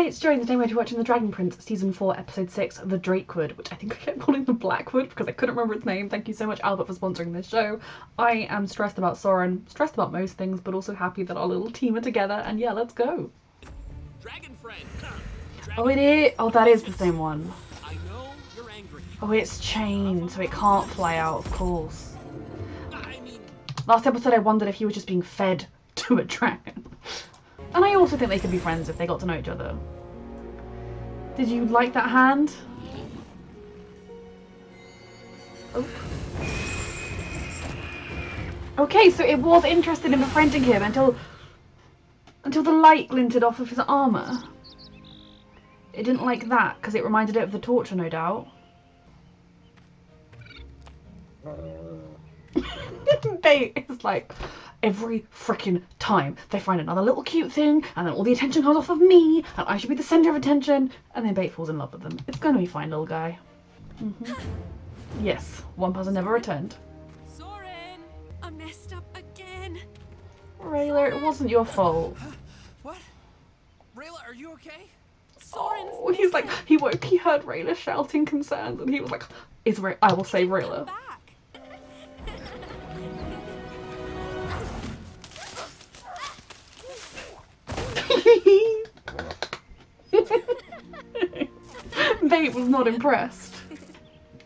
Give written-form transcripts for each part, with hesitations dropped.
Hi, it's Joey, and today we're watching The Dragon Prince, Season 4, Episode 6, The Drakewood, which I think I kept calling the Blackwood because I couldn't remember its name. Thank you so much, Albert, for sponsoring this show. I am stressed about Soren, stressed about most things, but also happy that our little team are together, and yeah, let's go. Dragon friend. Oh, it is? Oh, that is the same one. I know you're angry. Oh, it's chained, so it can't fly out, of course. I mean, Last episode I wondered if he was just being fed to a dragon. And I also think they could be friends if they got to know each other. Did you like that hand? Oh. Okay, so it was interested in befriending him until the light glinted off of his armour. It didn't like that because it reminded it of the torture, no doubt. It's like every freaking time they find another little cute thing and then all the attention comes off of me and I should be the centre of attention and then Bait falls in love with them. It's gonna be fine, little guy. Yes, one person never returned. Soren, I messed up again. Rayla, it wasn't your fault. what? Rayla, are you okay? Oh, he's like, he heard Rayla shouting concerns and he was like, I will save Rayla. Bait was not impressed.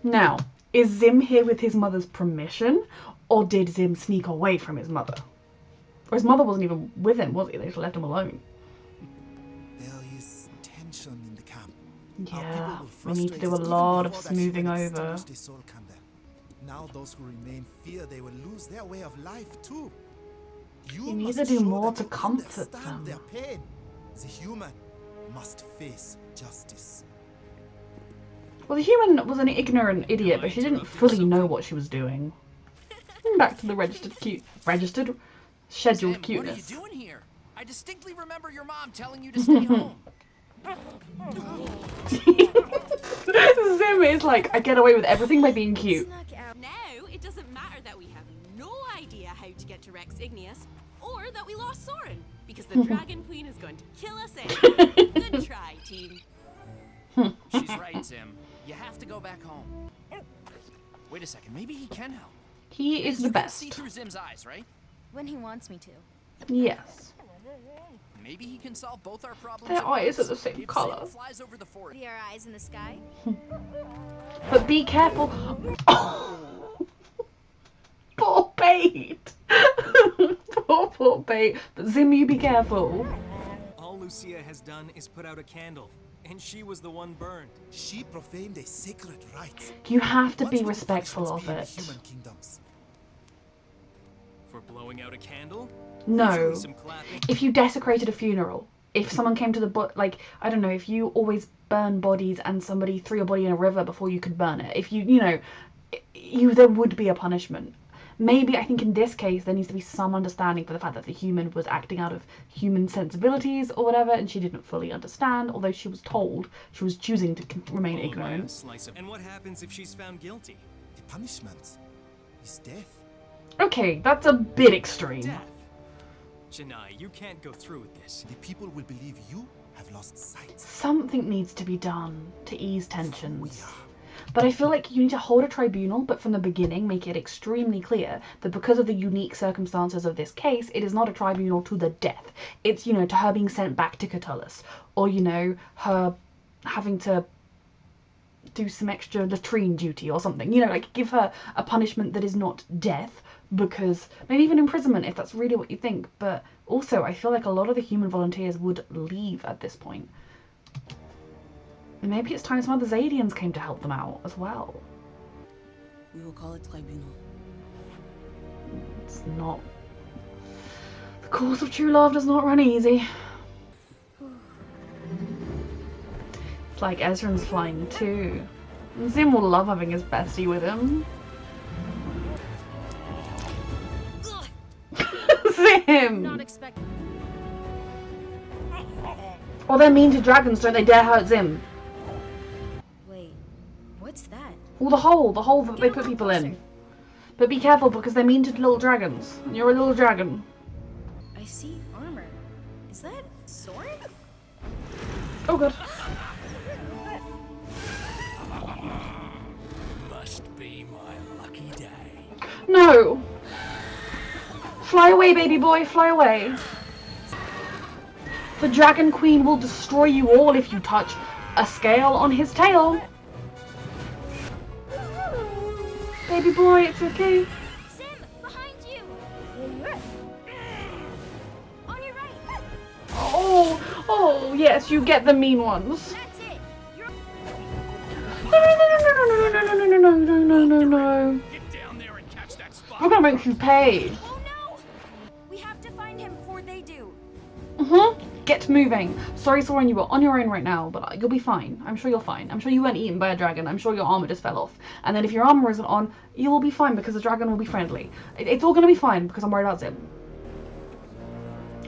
Now, is Zim here with his mother's permission, or did Zim sneak away from his mother? Or his mother wasn't even with him, was he? They just left him alone. There is tension in the camp. Yeah, we need to do a lot of smoothing over. Now those who remain fear they will lose their way of life too. You need to do more to comfort them. Their pain. The human must face justice. Well, the human was an ignorant idiot, but she didn't fully know what she was doing. Back to the scheduled Sam, cuteness. What are you doing here? I distinctly remember your mom telling you to stay home. Zim is like, I get away with everything by being cute. Now it doesn't matter that we have no idea how to get to Rex Igneous, or that we lost Soren, because the Dragon Queen is going to kill us anyway. Good try, team. She's right, Sam. You have to go back home. Wait a second, maybe he can help. He is the You can see best. through Zim's eyes, right? When he wants me to. Yes. Maybe he can solve both our problems. Their at eyes are once. the same If colour. Zim flies over the forest. Are our eyes in the sky? But be careful. Poor Bait. Poor Bait. But Zim, you be careful. All Lucia has done is put out a candle, and she was the one burned. She profaned a sacred rite. You have to What be would the respectful punishments of be in the it. human kingdoms? For blowing out a candle? No. Usually some clapping. If you desecrated a funeral, if someone came to the like, I don't know, if you always burn bodies and somebody threw your body in a river before you could burn it, if there would be a punishment. Maybe I think in this case there needs to be some understanding for the fact that the human was acting out of human sensibilities or whatever, and she didn't fully understand, although she was told she was choosing to remain Followed by a ignorant. slice of- And what happens if she's found guilty? The punishment is death. Okay, that's a bit extreme. Death. Janai, you can't go through with this. The people will believe you have lost sight. Something needs to be done to ease tensions. We are. But I feel like you need to hold a tribunal, but from the beginning make it extremely clear that because of the unique circumstances of this case, it is not a tribunal to the death. It's, to her being sent back to Catullus, or, her having to do some extra latrine duty or something. Like give her a punishment that is not death, because maybe even imprisonment if that's really what you think. But also I feel like a lot of the human volunteers would leave at this point. And maybe it's time some other Zadians came to help them out as well. We will call it tribunal. It's not... The course of true love does not run easy. It's like Ezran's flying too. And Zim will love having his bestie with him. Zim! Not expect. Or they're mean to dragons, don't they dare hurt Zim. Wait, what's that? Or the hole that they put people in. But be careful because they're mean to little dragons. And you're a little dragon. I see armor. Is that Soren? Oh god. Must be my lucky day. No! Fly away, baby boy, fly away. The Dragon Queen will destroy you all if you touch a scale on his tail. Baby boy, it's okay. Sim, behind you! On your right! Oh, yes, you get the mean ones. That's it! You're No. Get down there and catch that spot. I'm gonna make you pay. Oh no! We have to find him before they do. Get moving. Sorry, Soren, you were on your own right now, but you'll be fine. I'm sure you're fine. I'm sure you weren't eaten by a dragon. I'm sure your armor just fell off. And then if your armor isn't on, you will be fine because the dragon will be friendly. It's all gonna be fine because I'm worried about Zim.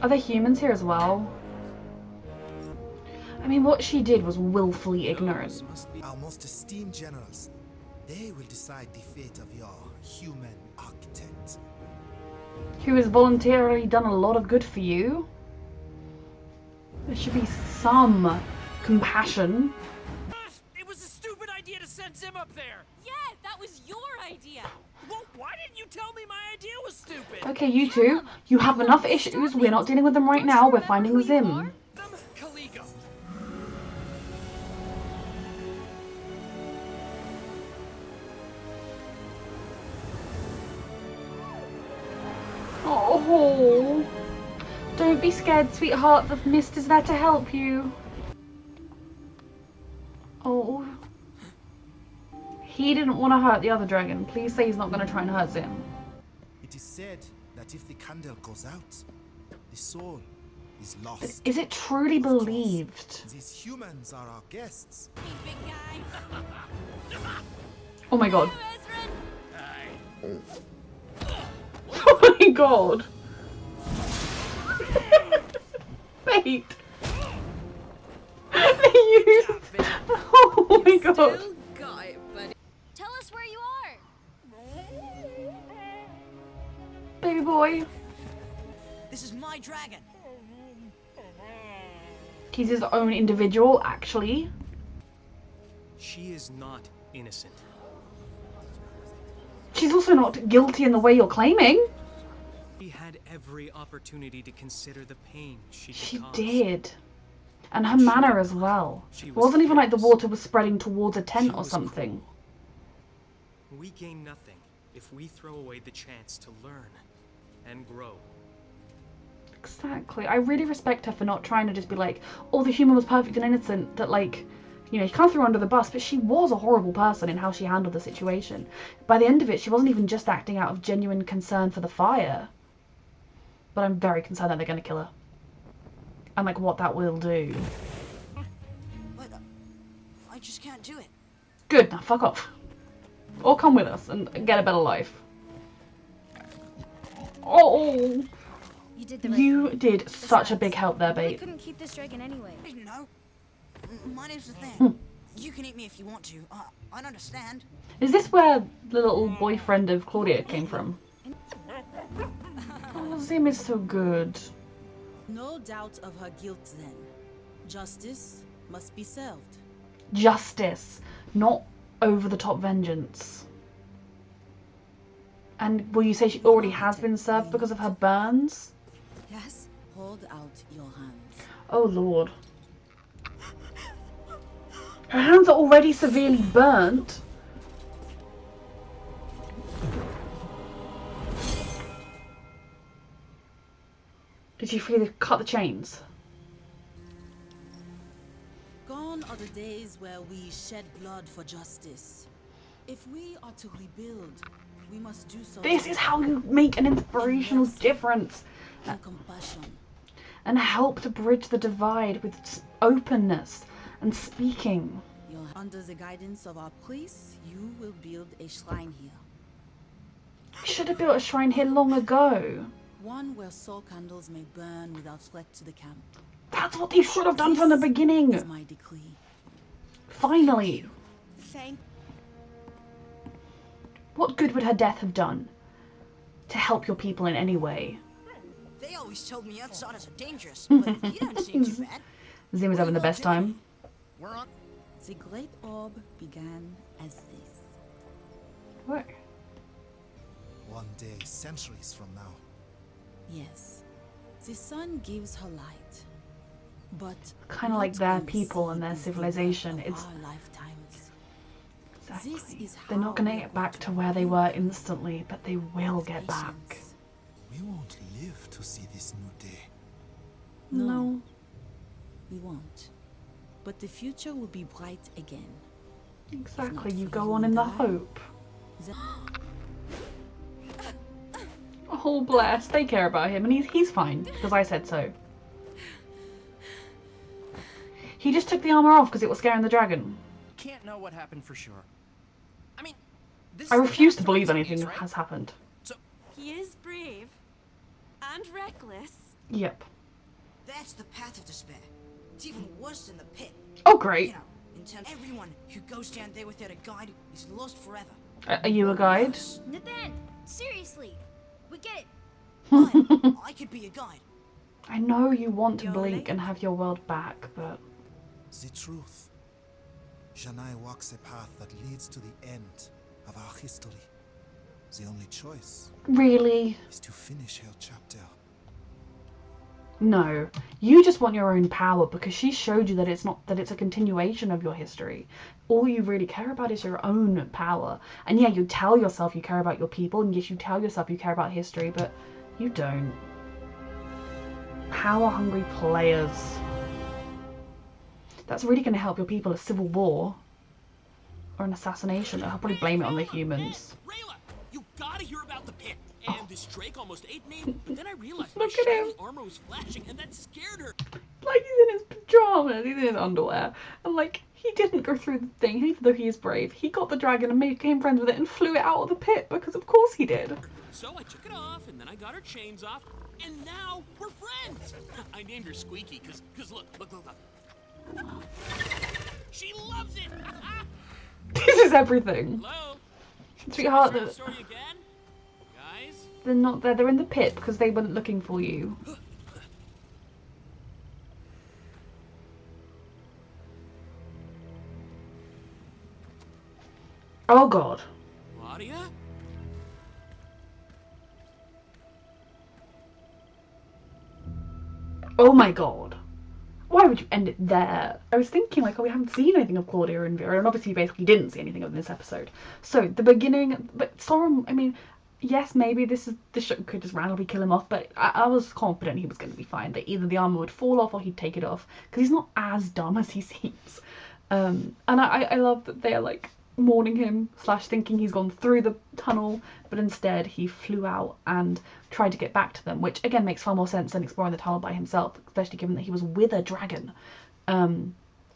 Are there humans here as well? I mean, what she did was willfully ignorant. Those must be our most esteemed generals. They will decide the fate of your human architect. Who has voluntarily done a lot of good for you. There should be some compassion. It was a stupid idea to send Zim up there. Yeah, that was your idea. Well, why didn't you tell me my idea was stupid? Okay, you two, you have enough issues. We're not dealing with them right now. We're finding Zim. Caligo. Oh, don't be scared, sweetheart. The mist is there to help you. Oh. He didn't want to hurt the other dragon. Please say he's not going to try and hurt Zim. It is said that if the candle goes out, the soul is lost. Is it truly believed? These humans are our guests. Hey, big guy. Oh my god. Ezra. Oh my god. Wait. They used... Oh my god. Still got it, buddy. Tell us where you are! Baby boy. This is my dragon. He's his own individual, actually. She is not innocent. She's also not guilty in the way you're claiming. She had every opportunity to consider the pain she could She cause. did. And her manner as well. She It was wasn't even like the careless. water was spreading towards a tent She or was something. cruel. We gain nothing if we throw away the chance to learn and grow. Exactly. I really respect her for not trying to just be like, oh, the human was perfect and innocent, that like, you know, you can't throw her under the bus, but she was a horrible person in how she handled the situation. By the end of it, she wasn't even just acting out of genuine concern for the fire. But I'm very concerned that they're going to kill her. And like what that will do. But I just can't do it. Good, now fuck off. Or come with us and get a better life. Oh, You did the right you thing. did such a big help there, We babe. couldn't keep this dragon anyway. I didn't know. My name's Hmm. Nathan. You can eat me if you want to. I don't understand. Is this where the little boyfriend of Claudia came from? Oh, Zim is so good. No doubt of her guilt then. Justice must be served. Justice, not over-the-top vengeance. And will you say she already has been served because of her burns? Yes? Hold out your hands. Oh lord. Her hands are already severely burnt. Did you feel cut the chains? Gone are the days where we shed blood for justice. If we are to rebuild, we must do so. This is how you make an inspirational difference and compassion. and help to bridge the divide with openness and speaking. Under the guidance of our priests, you will build a shrine here. We should have built a shrine here long ago. One where soul candles may burn without threat to the camp. That's what they should have done from the Is beginning. my decree. Finally. Thank What good would her death have done to help your people in any way? They always told me outsiders are dangerous, but you don't seem too bad. Zim is having the best time. We're on. The Great Orb began as this. What? One day, centuries from now. Yes, the sun gives her light, but Kind of like what their we people and see their is the civilization. work of It's our lifetimes. exactly. This is They're not how gonna we are get going back to to where they were live instantly, but they will with get back. patience. We won't live to see this new day. No. We won't. But the future will be bright again. Exactly. not You for go you on in and the I, hope. The- Oh bless. They care about him, and he's fine because I said so. He just took the armor off because it was scaring the dragon. Can't know what happened for sure. I mean, this I is the refuse path to believe Rex anything Igneous, right? has happened. So, He is brave and reckless. Yep. That's the path of despair. It's even worse than the pit. Oh You great. know, everyone who goes down there without a guide is lost forever. Are you a guide? Nathan, seriously, we get it. Fine, I could be a guide. I know you want to You're blink late. and have your world back, but The truth. Janai walks a path that leads to the end of our history. The only choice really? is to finish her chapter. No. You just want your own power because she showed you that it's a continuation of your history. All you really care about is your own power. And yeah, you tell yourself you care about your people, and yes, you tell yourself you care about history, but you don't. Power-hungry players. That's really going to help your people. A civil war or an assassination. I'll probably blame it on the humans. Rayla, you gotta hear about the pit. And this Drake almost ate me, but then I realized Look my at him. shiny armor was flashing, and that scared her. Like, he's in his pajamas, he's in his underwear, and like, he didn't go through the thing, even though he is brave. He got the dragon and became friends with it and flew it out of the pit, because of course he did. So I took it off, and then I got her chains off, and now we're friends. I named her Squeaky, cause look. She loves it. This is everything. Hello? Sweetheart, Shall I start the story again? Guys? they're not there, they're in the pit because they weren't looking for you. Oh god. Claudia? Oh my god. Why would you end it there? I was thinking, like, oh, we haven't seen anything of Claudia and Vera, and obviously you basically didn't see anything of this episode. So, the beginning, but Sorum, I mean, yes, maybe this show could just randomly kill him off, but I was confident he was going to be fine, that either the armor would fall off or he'd take it off, because he's not as dumb as he seems. And I love that they're, like, mourning him / thinking he's gone through the tunnel, but instead he flew out and tried to get back to them, which again makes far more sense than exploring the tunnel by himself, especially given that he was with a dragon. And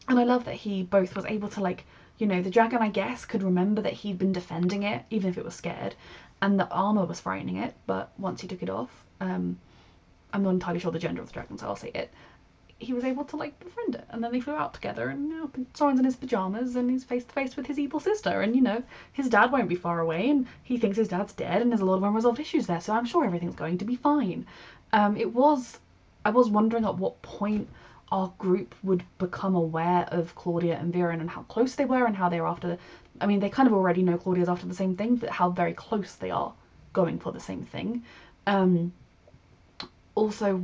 I love that he both was able to, like, you know, the dragon, I guess, could remember that he'd been defending it, even if it was scared, and the armor was frightening it, but once he took it off, I'm not entirely sure the gender of the dragon, so I'll say it, he was able to, like, befriend it, and then they flew out together, and now Soren's in his pajamas, and he's face to face with his evil sister, and, you know, his dad won't be far away, and he thinks his dad's dead, and there's a lot of unresolved issues there, so I'm sure everything's going to be fine. I was wondering at what point our group would become aware of Claudia and Vera and how close they were and how they were after, I mean, they kind of already know Claudia's after the same thing, but how very close they are going for the same thing. Also,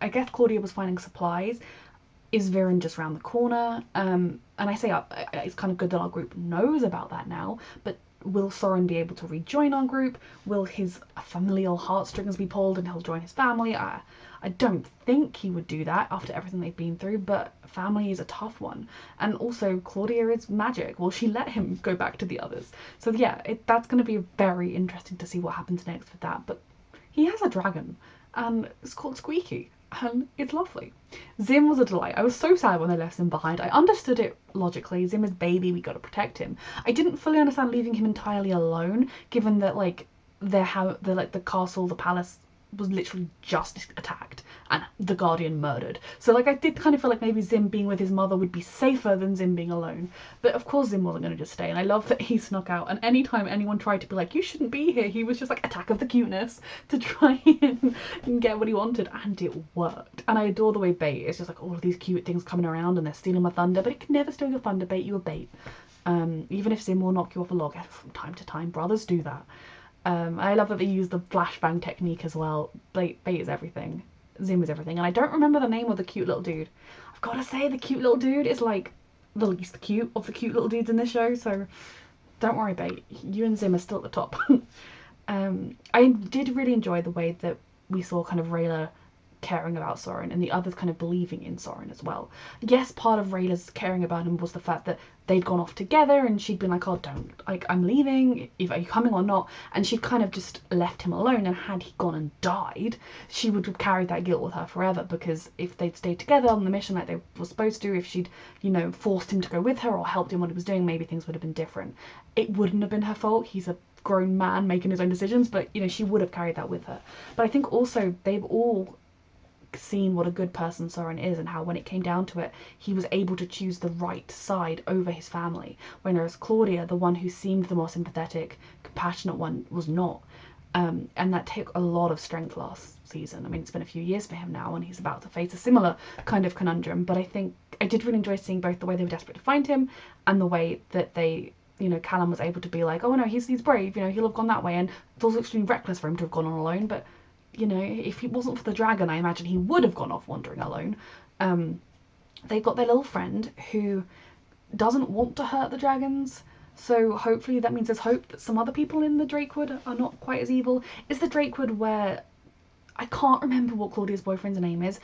I guess Claudia was finding supplies. Is Viren just round the corner? And I say it's kind of good that our group knows about that now, but will Soren be able to rejoin our group? Will his familial heartstrings be pulled and he'll join his family? I don't think he would do that after everything they've been through, but family is a tough one. And also, Claudia is magic. Will she let him go back to the others? So yeah, that's going to be very interesting to see what happens next with that. But he has a dragon, and it's called Squeaky, and it's lovely. Zim was a delight. I was so sad when they left Zim behind. I understood it logically. Zim is baby, we got to protect him. I didn't fully understand leaving him entirely alone, given that, like, the castle, the palace was literally just attacked and the Guardian murdered. So like I did kind of feel like maybe Zim being with his mother would be safer than Zim being alone. But of course Zim wasn't going to just stay, and I love that he snuck out, and anytime anyone tried to be like, you shouldn't be here, he was just like, attack of the cuteness, to try and get what he wanted, and it worked. And I adore the way Bait is just like all of these cute things coming around and they're stealing my thunder, but it can never steal your thunder. Bait, you a bait. Even if Zim will knock you off a log from time to time, brothers do that. I love that they use the flashbang technique as well. Bait is everything. Zim is everything. And I don't remember the name of the cute little dude. I've got to say, the cute little dude is like the least cute of the cute little dudes in this show. So don't worry, Bait. You and Zim are still at the top. I did really enjoy the way that we saw kind of Rayla caring about Soren and the others kind of believing in Soren as well. Yes, part of Rayla's caring about him was the fact that they'd gone off together and she'd been like, oh, don't, like, I'm leaving, are you coming or not? And she'd kind of just left him alone, and had he gone and died, she would have carried that guilt with her forever, because if they'd stayed together on the mission like they were supposed to, if she'd, you know, forced him to go with her or helped him what he was doing, maybe things would have been different. It wouldn't have been her fault. He's a grown man making his own decisions, but, you know, she would have carried that with her. But I think also they've all seen what a good person Soren is, and how when it came down to it, he was able to choose the right side over his family, whereas Claudia, the one who seemed the more sympathetic, compassionate one, was not. And that took a lot of strength last season. I mean, it's been a few years for him now, and he's about to face a similar kind of conundrum, but I think I did really enjoy seeing both the way they were desperate to find him and the way that they, you know, Callum was able to be like, oh no, he's brave, you know, he'll have gone that way, and it was extremely reckless for him to have gone on alone, but you know, if it wasn't for the dragon, I imagine he would have gone off wandering alone. They've got their little friend who doesn't want to hurt the dragons, so hopefully that means there's hope that some other people in the Drakewood are not quite as evil. Is the Drakewood where, I can't remember what Claudia's boyfriend's name is,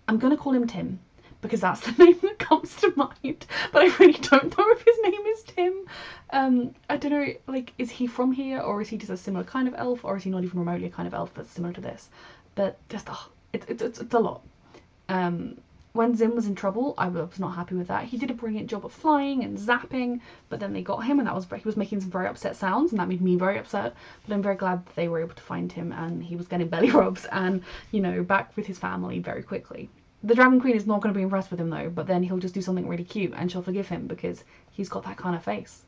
I'm going to call him Tim, because that's the name that comes to mind, but I really don't know if his name is Tim. I don't know, like, is he from here, or is he just a similar kind of elf, or is he not even remotely a kind of elf that's similar to this? But just, it's a lot. When Zim was in trouble, I was not happy with that. He did a brilliant job of flying and zapping, but then they got him, and he was making some very upset sounds, and that made me very upset. But I'm very glad that they were able to find him, and he was getting belly rubs and, you know, back with his family very quickly. The Dragon Queen is not going to be impressed with him though, but then he'll just do something really cute and she'll forgive him because he's got that kind of face.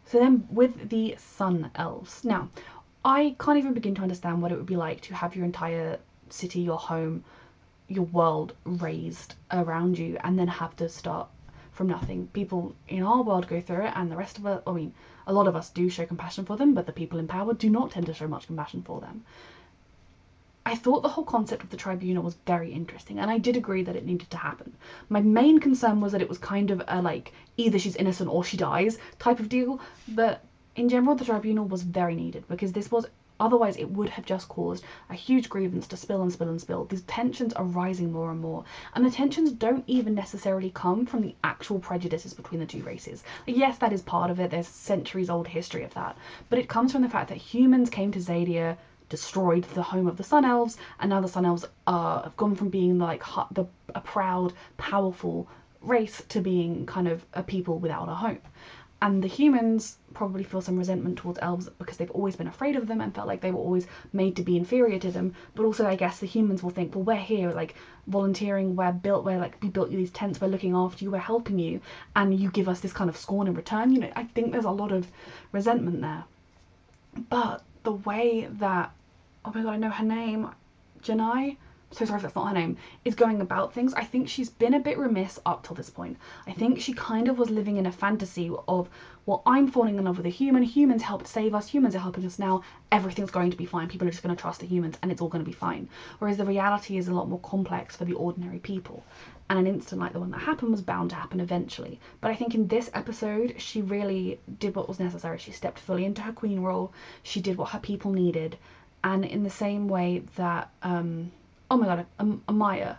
So then with the Sun Elves. Now, I can't even begin to understand what it would be like to have your entire city, your home, your world razed around you and then have to start from nothing. People in our world go through it, and the rest of us, I mean, a lot of us do show compassion for them, but the people in power do not tend to show much compassion for them. I thought the whole concept of the tribunal was very interesting, and I did agree that it needed to happen. My main concern was that it was kind of a, like, either she's innocent or she dies type of deal, but in general the tribunal was very needed, because this was, otherwise it would have just caused a huge grievance to spill and spill and spill. These tensions are rising more and more, and the tensions don't even necessarily come from the actual prejudices between the two races. Yes, that is part of it, there's centuries old history of that, but it comes from the fact that humans came to Xadia, destroyed the home of the Sun Elves, and now the Sun Elves have gone from being like a proud, powerful race to being kind of a people without a home. And the humans probably feel some resentment towards elves because they've always been afraid of them and felt like they were always made to be inferior to them. But also, I guess the humans will think, well, we're here, like, volunteering, we built you these tents, we're looking after you, we're helping you, and you give us this kind of scorn in return. You know, I think there's a lot of resentment there. But the way that, oh my god, I know her name, Janai, so sorry if that's not her name, is going about things, I think she's been a bit remiss up till this point. I think she kind of was living in a fantasy of, well, I'm falling in love with a human, humans helped save us, humans are helping us now, everything's going to be fine, people are just going to trust the humans and it's all going to be fine. Whereas the reality is a lot more complex for the ordinary people. And an incident like the one that happened was bound to happen eventually. But I think in this episode, she really did what was necessary. She stepped fully into her queen role, she did what her people needed, and in the same way that, oh my god, Amaya,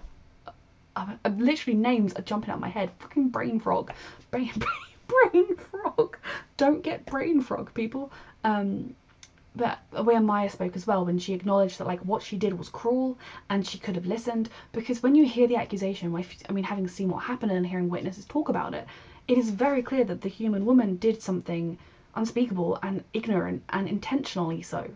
literally names are jumping out of my head, fucking brain frog, brain frog, don't get brain frog, people. But the way Amaya spoke as well, when she acknowledged that, like, what she did was cruel and she could have listened, because when you hear the accusation, I mean, having seen what happened and hearing witnesses talk about it, it is very clear that the human woman did something unspeakable and ignorant and intentionally so,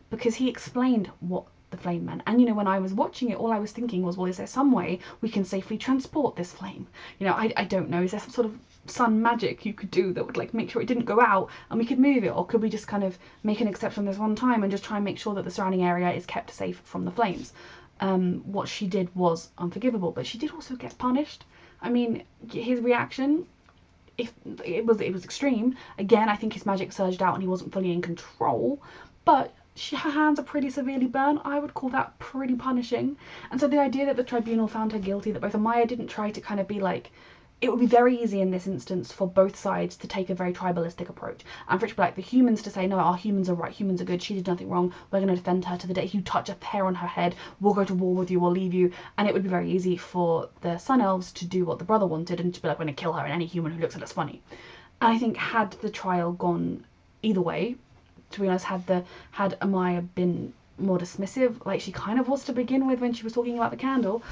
because he explained what the flame men. And, you know, when I was watching it, all I was thinking was, well, is there some way we can safely transport this flame? You know, I don't know. Is there some sort of sun magic you could do that would, like, make sure it didn't go out and we could move it? Or could we just kind of make an exception this one time and just try and make sure that the surrounding area is kept safe from the flames? What she did was unforgivable, but she did also get punished. I mean, his reaction, if it was extreme. Again, I think his magic surged out and he wasn't fully in control, but her hands are pretty severely burned. I would call that pretty punishing. And so the idea that the tribunal found her guilty, that both Amaya didn't try to kind of be like, it would be very easy in this instance for both sides to take a very tribalistic approach, and for it to be like the humans to say, no, our humans are right, humans are good, she did nothing wrong, we're going to defend her to the day. If you touch a hair on her head, we'll go to war with you, we'll leave you. And it would be very easy for the Sun Elves to do what the brother wanted and to be like, we're going to kill her, and any human who looks at us funny. And I think had the trial gone either way, to be honest, had Amaya been more dismissive, like she kind of was to begin with when she was talking about the candle,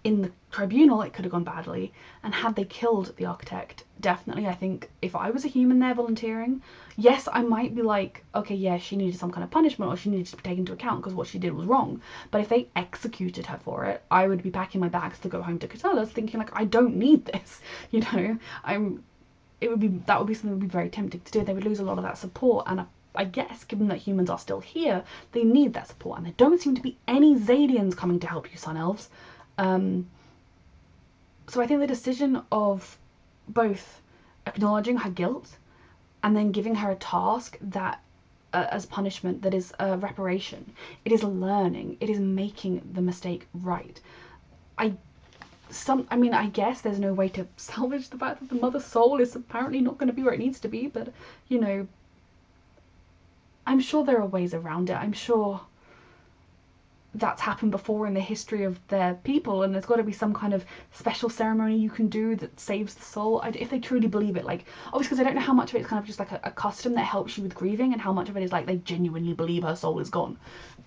in the tribunal it could have gone badly. And had they killed the architect, definitely, I think if I was a human there volunteering, yes, I might be like, okay, yeah, she needed some kind of punishment, or she needed to be taken into account because what she did was wrong. But if they executed her for it, I would be packing my bags to go home to Catullus thinking like, I don't need this, you know. That would be something that would be very tempting to do. They would lose a lot of that support, and I guess, given that humans are still here, they need that support, and there don't seem to be any Zadians coming to help you, Sun Elves. So I think the decision of both acknowledging her guilt and then giving her a task that, as punishment, that is a reparation, it is learning, it is making the mistake right. I mean, I guess there's no way to salvage the fact that the mother's soul is apparently not going to be where it needs to be, but, you know, I'm sure there are ways around it. I'm sure that's happened before in the history of their people, and there's got to be some kind of special ceremony you can do that saves the soul, if they truly believe it. Like, obviously, because I don't know how much of it is kind of just like a custom that helps you with grieving, and how much of it is like they genuinely believe her soul is gone.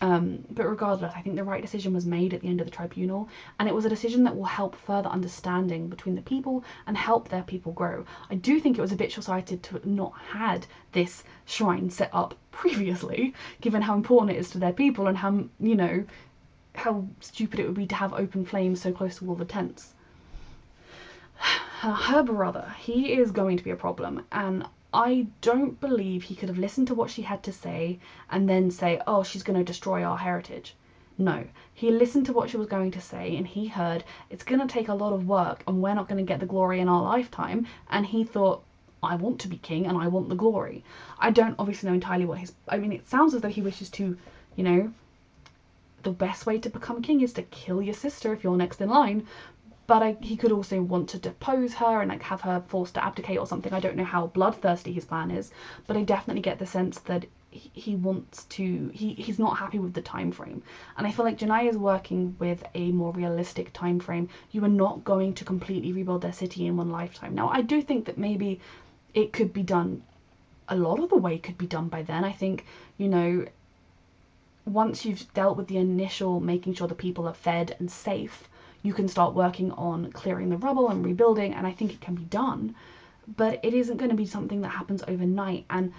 But regardless, I think the right decision was made at the end of the tribunal, and it was a decision that will help further understanding between the people and help their people grow. I do think it was a bit short-sighted to have not had this shrine set up previously, given how important it is to their people and how, you know, how stupid it would be to have open flames so close to all the tents. Her brother, he is going to be a problem, and I don't believe he could have listened to what she had to say and then say, oh, she's going to destroy our heritage. No, he listened to what she was going to say, and he heard it's going to take a lot of work and we're not going to get the glory in our lifetime, and he thought, I want to be king and I want the glory. I don't obviously know entirely what I mean, it sounds as though he wishes to, you know, the best way to become king is to kill your sister if you're next in line, but he could also want to depose her and like have her forced to abdicate or something. I don't know how bloodthirsty his plan is, but I definitely get the sense that he wants to, he's not happy with the time frame. And I feel like Janai is working with a more realistic time frame. You are not going to completely rebuild their city in one lifetime. Now, I do think that maybe it could be done, a lot of the way could be done by then. I think, you know, once you've dealt with the initial making sure the people are fed and safe, you can start working on clearing the rubble and rebuilding, and I think it can be done, but it isn't going to be something that happens overnight. And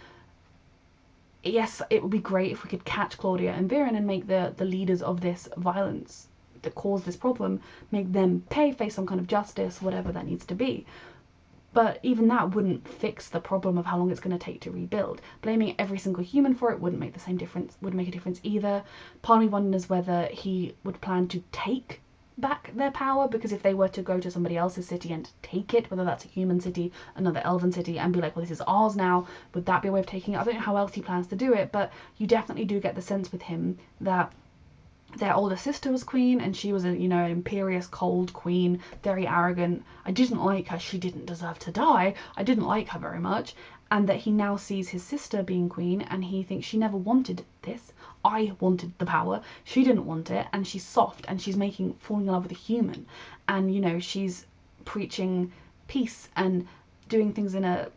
yes, it would be great if we could catch Claudia and Viren and make the leaders of this violence that caused this problem, make them pay, face some kind of justice, whatever that needs to be. But even that wouldn't fix the problem of how long it's going to take to rebuild. Blaming every single human for it wouldn't make the same difference, wouldn't make a difference either. Part of me wonders whether he would plan to take back their power, because if they were to go to somebody else's city and take it, whether that's a human city, another elven city, and be like, well, this is ours now, would that be a way of taking it? I don't know how else he plans to do it, but you definitely do get the sense with him that their older sister was queen, and she was a, you know, an imperious, cold queen, very arrogant. I didn't like her. She didn't deserve to die. I didn't like her very much. And that he now sees his sister being queen, and he thinks she never wanted this. I wanted the power. She didn't want it, and she's soft, and she's falling in love with a human. And, you know, she's preaching peace and doing things in a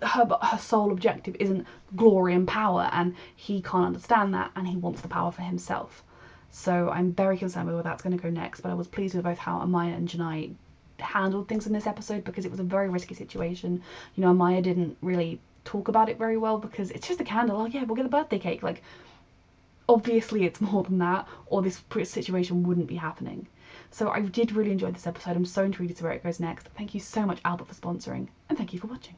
her sole objective isn't glory and power, and he can't understand that, and he wants the power for himself. So I'm very concerned with where that's going to go next, but I was pleased with both how Amaya and Janai handled things in this episode, because it was a very risky situation. You know, Amaya didn't really talk about it very well, because it's just a candle. Oh yeah, we'll get a birthday cake. Like, obviously it's more than that, or this situation wouldn't be happening. So I did really enjoy this episode. I'm so intrigued to see where it goes next. Thank you so much, Albert, for sponsoring, and thank you for watching.